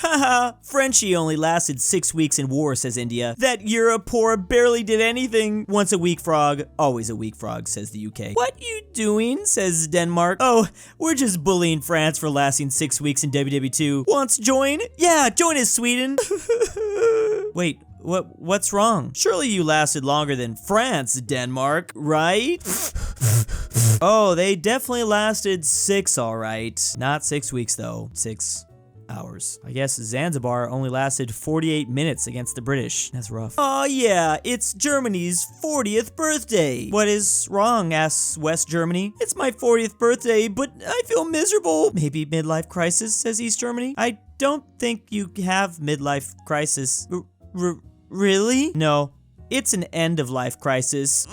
Haha, Frenchie only lasted 6 weeks in war, says India. That Europe poor barely did anything. Once a weak frog, always a weak frog, says the UK. What you doing, says Denmark. Oh, we're just bullying France for lasting 6 weeks in WW2. Wants join? Yeah, join us, Sweden. Wait, what's wrong? Surely you lasted longer than France, Denmark, right? Oh, they definitely lasted 6, all right. Not 6 weeks, though. 6 hours. I guess Zanzibar only lasted 48 minutes against the British. That's rough. Oh yeah, it's Germany's 40th birthday. What is wrong, asks West Germany. It's my 40th birthday, but I feel miserable. Maybe midlife crisis, says East Germany. I don't think you have midlife crisis. Really? No, it's an end of life crisis.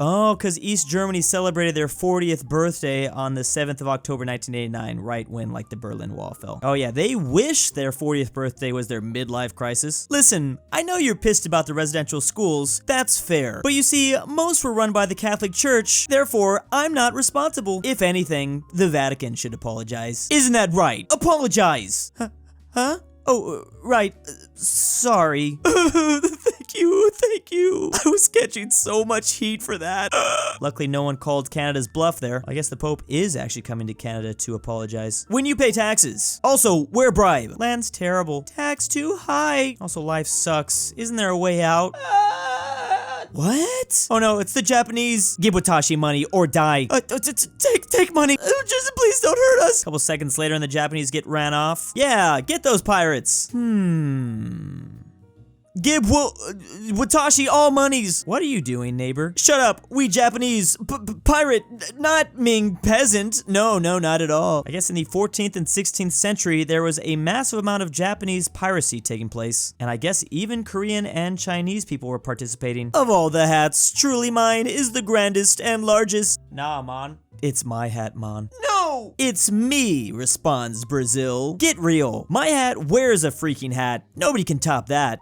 Oh, because East Germany celebrated their 40th birthday on the 7th of October, 1989, right when, like, the Berlin Wall fell. Oh yeah, they wish their 40th birthday was their midlife crisis. Listen, I know you're pissed about the residential schools. That's fair. But you see, most were run by the Catholic Church. Therefore, I'm not responsible. If anything, the Vatican should apologize. Isn't that right? Apologize! Huh? Oh, right. Sorry. Thank you. I was catching so much heat for that. Luckily, no one called Canada's bluff there. I guess the Pope is actually coming to Canada to apologize. When you pay taxes. Also, where bribe? Land's terrible. Tax too high. Also, life sucks. Isn't there a way out? What? Oh no, it's the Japanese. Give Watashi money or die. Take money. Just please don't hurt us. A couple seconds later and the Japanese get ran off. Yeah, get those pirates. Give Watashi all monies. What are you doing, neighbor? Shut up. We Japanese. Pirate. Not Ming peasant. No, not at all. I guess in the 14th and 16th century, there was a massive amount of Japanese piracy taking place. And I guess even Korean and Chinese people were participating. Of all the hats, truly mine is the grandest and largest. Nah, man. It's my hat, man. No! It's me, responds Brazil. Get real. My hat wears a freaking hat. Nobody can top that.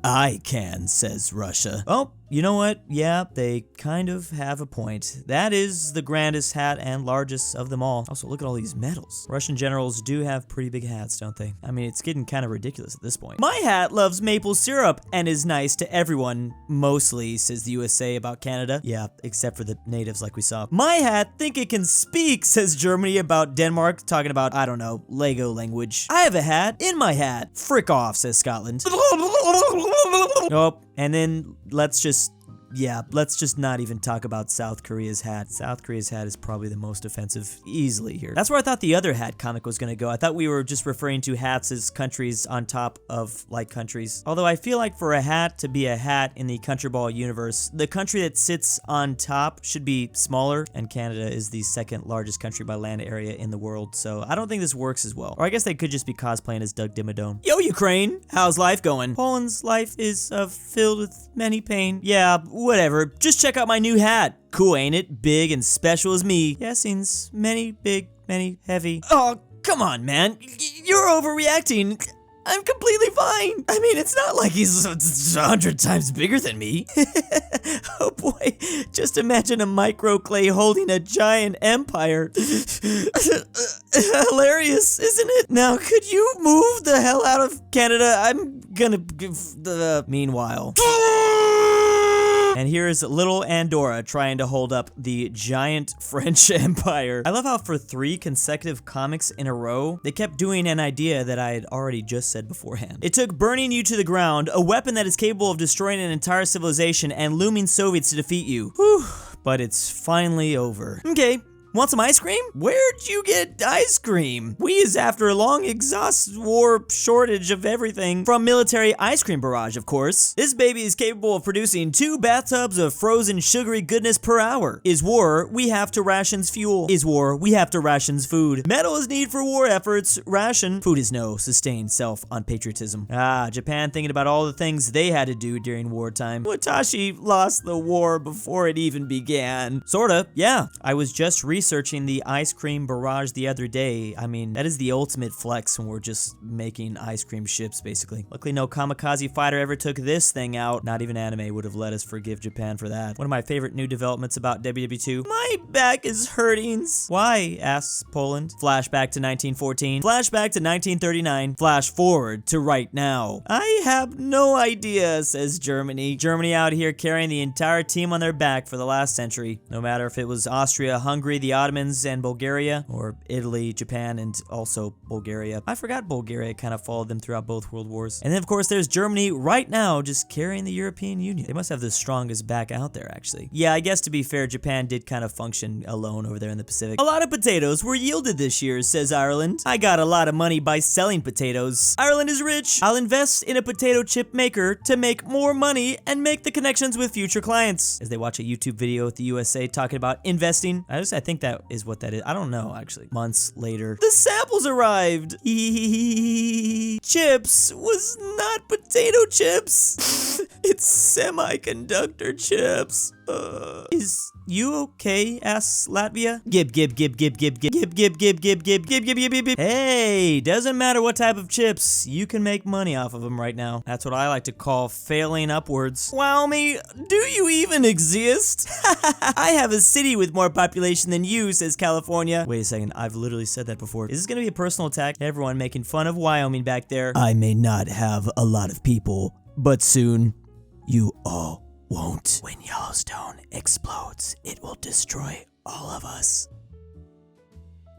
I can, says Russia. Oh, you know what? Yeah, they kind of have a point. That is the grandest hat and largest of them all. Also, look at all these medals. Russian generals do have pretty big hats, don't they? I mean, it's getting kind of ridiculous at this point. My hat loves maple syrup and is nice to everyone, mostly, says the USA about Canada. Yeah, except for the natives like we saw. My hat think it can speak, says Germany about Denmark, talking about, I don't know, Lego language. I have a hat in my hat. Frick off, says Scotland. Nope. And then let's just not even talk about South Korea's hat. South Korea's hat is probably the most offensive easily here. That's where I thought the other hat comic was gonna go. I thought we were just referring to hats as countries on top of, like, countries. Although I feel like for a hat to be a hat in the Countryball universe, the country that sits on top should be smaller, and Canada is the second largest country by land area in the world, so I don't think this works as well. Or I guess they could just be cosplaying as Doug Dimmadome. Yo, Ukraine! How's life going? Poland's life is filled with many pain. Yeah, whatever. Just check out my new hat. Cool, ain't it? Big and special as me. Yesings, many big, many heavy. Oh, come on, man. You're overreacting. I'm completely fine. I mean, it's not like he's 100 times bigger than me. Oh boy, just imagine a microclay holding a giant empire. Hilarious, isn't it? Now, could you move the hell out of Canada? I'm gonna give the... Meanwhile... And here's little Andorra trying to hold up the giant French Empire. I love how for 3 consecutive comics in a row, they kept doing an idea that I had already just said beforehand. It took burning you to the ground, a weapon that is capable of destroying an entire civilization, and looming Soviets to defeat you. Whew, but it's finally over. Okay. Want some ice cream? Where'd you get ice cream? We is after a long exhaust war shortage of everything. From military ice cream barrage, of course. This baby is capable of producing 2 bathtubs of frozen sugary goodness per hour. Is war, we have to rations fuel. Is war, we have to rations food. Metal is need for war efforts. Ration. Food is no sustained self on patriotism. Ah, Japan thinking about all the things they had to do during wartime. Watashi lost the war before it even began. Sorta, yeah. I was just recently researching the ice cream barrage the other day. I mean, that is the ultimate flex when we're just making ice cream ships, basically. Luckily, no kamikaze fighter ever took this thing out. Not even anime would have let us forgive Japan for that. One of my favorite new developments about WW2. My back is hurting. Why? Asks Poland. Flashback to 1914. Flashback to 1939. Flash forward to right now. I have no idea, says Germany. Germany out here carrying the entire team on their back for the last century. No matter if it was Austria, Hungary, the Ottomans, and Bulgaria, or Italy, Japan, and also Bulgaria. I forgot Bulgaria kind of followed them throughout both world wars. And then, of course, there's Germany right now just carrying the European Union. They must have the strongest back out there, actually. Yeah, I guess to be fair, Japan did kind of function alone over there in the Pacific. A lot of potatoes were yielded this year, says Ireland. I got a lot of money by selling potatoes. Ireland is rich. I'll invest in a potato chip maker to make more money and make the connections with future clients. As they watch a YouTube video with the USA talking about investing. I think that is what that is. I don't know, actually. Months later, the samples arrived. Chips was not potato chips. It's semiconductor chips. Is you okay? Asks Latvia. Gib. Hey, doesn't matter what type of chips, you can make money off of them right now. That's what I like to call failing upwards. Wyoming, do you even exist? I have a city with more population than you, says California. Wait a second, I've literally said that before. Is this gonna be a personal attack? Everyone making fun of Wyoming back there. I may not have a lot of people, but soon you all won't. When Yellowstone explodes, it will destroy all of us.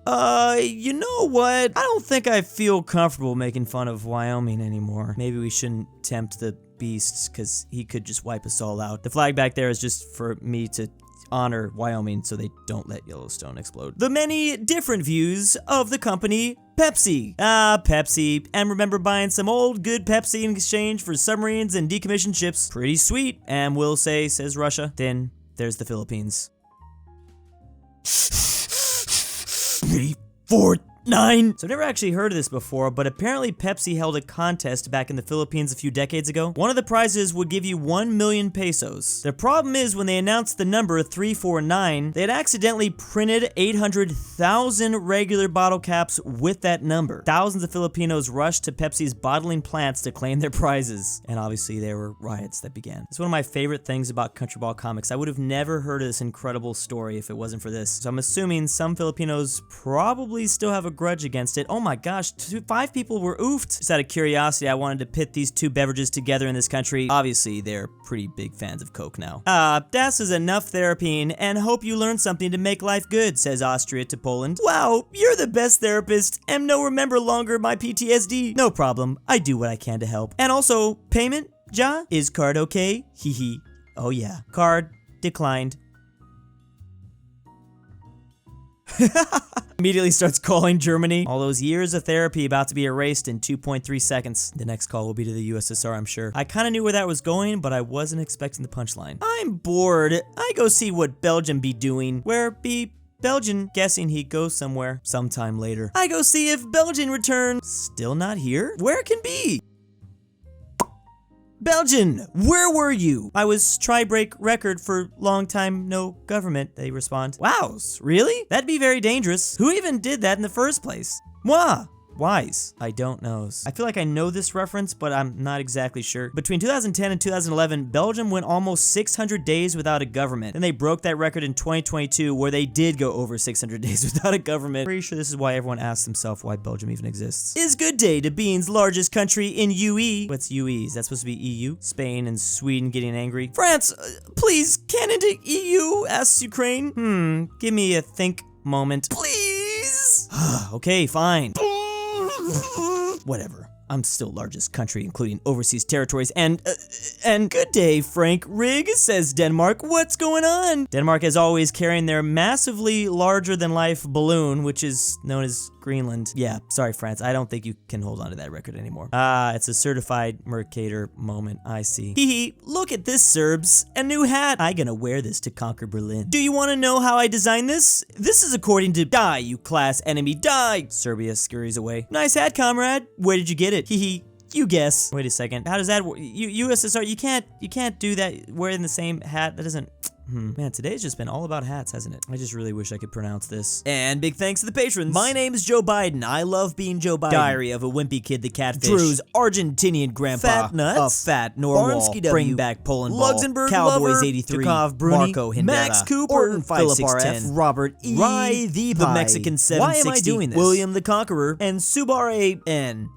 You know what? I don't think I feel comfortable making fun of Wyoming anymore. Maybe we shouldn't tempt the beast, because he could just wipe us all out. The flag back there is just for me to honor Wyoming so they don't let Yellowstone explode. The many different views of the company Pepsi. Pepsi. And remember buying some old good Pepsi in exchange for submarines and decommissioned ships. Pretty sweet. And we'll say, says Russia. Then there's the Philippines. 3, 4, 9. So I've never actually heard of this before, but apparently Pepsi held a contest back in the Philippines a few decades ago. One of the prizes would give you 1 million pesos. The problem is when they announced the number 349, they had accidentally printed 800,000 regular bottle caps with that number. Thousands of Filipinos rushed to Pepsi's bottling plants to claim their prizes. And obviously there were riots that began. It's one of my favorite things about Countryballs comics. I would have never heard of this incredible story if it wasn't for this. So I'm assuming some Filipinos probably still have a grudge against it. Oh my gosh, 5 people were oofed. Just out of curiosity, I wanted to pit these two beverages together in this country. Obviously, they're pretty big fans of Coke now. Das is enough therapying, and hope you learn something to make life good, says Austria to Poland. Wow, you're the best therapist, and no remember longer my PTSD. No problem, I do what I can to help. And also, payment? Ja? Is card okay? Hehe. Oh yeah. Card declined. Immediately starts calling Germany. All those years of therapy about to be erased in 2.3 seconds. The next call will be to the USSR, I'm sure. I kind of knew where that was going, but I wasn't expecting the punchline. I'm bored. I go see what Belgium be doing. Where be Belgian? Guessing he goes somewhere sometime later. I go see if Belgian returns. Still not here? Where can be? Belgian, where were you? I was try-break record for long time no government, they respond. Wows, really? That'd be very dangerous. Who even did that in the first place? Moi. Wise. I don't know. I feel like I know this reference, but I'm not exactly sure. Between 2010 and 2011, Belgium went almost 600 days without a government. And they broke that record in 2022, where they did go over 600 days without a government. Pretty sure this is why everyone asks themselves why Belgium even exists. Is good day to Bean's largest country in UE. What's UE? Is that supposed to be EU? Spain and Sweden getting angry. France, please, can into EU? Asks Ukraine. Give me a think moment. Please. Okay, fine. Whatever. I'm still largest country, including overseas territories, and good day, Frank Rigg, says Denmark. What's going on? Denmark, as always, carrying their massively larger-than-life balloon, which is known as Greenland. Yeah, sorry, France. I don't think you can hold on to that record anymore. It's a certified Mercator moment. I see. Hee, look at this, Serbs. A new hat. I gonna wear this to conquer Berlin. Do you want to know how I designed this? This is according to Die, you class enemy, die! Serbia scurries away. Nice hat, comrade. Where did you get it? Hee. You guess. Wait a second. How does that work? USSR, you can't do that wearing the same hat. That doesn't Man, today's just been all about hats, hasn't it? I just really wish I could pronounce this. And big thanks to the patrons. My name's Joe Biden. I love being Joe Biden. Diary of a Wimpy Kid, the Catfish. Drew's Argentinian Grandpa. Fatnuts. aPhatNarwhal. Barnsky W. bringbackpolandball. LuxembourgLover. Cowboys 83. Jakov Bruney. Marco Hindera. Max Cooper. Ortin Philipp 5610. RF. Robert E. RyeThePie. The Mexican 760. Why am I doing this? William the Conqueror. And Subar A. N.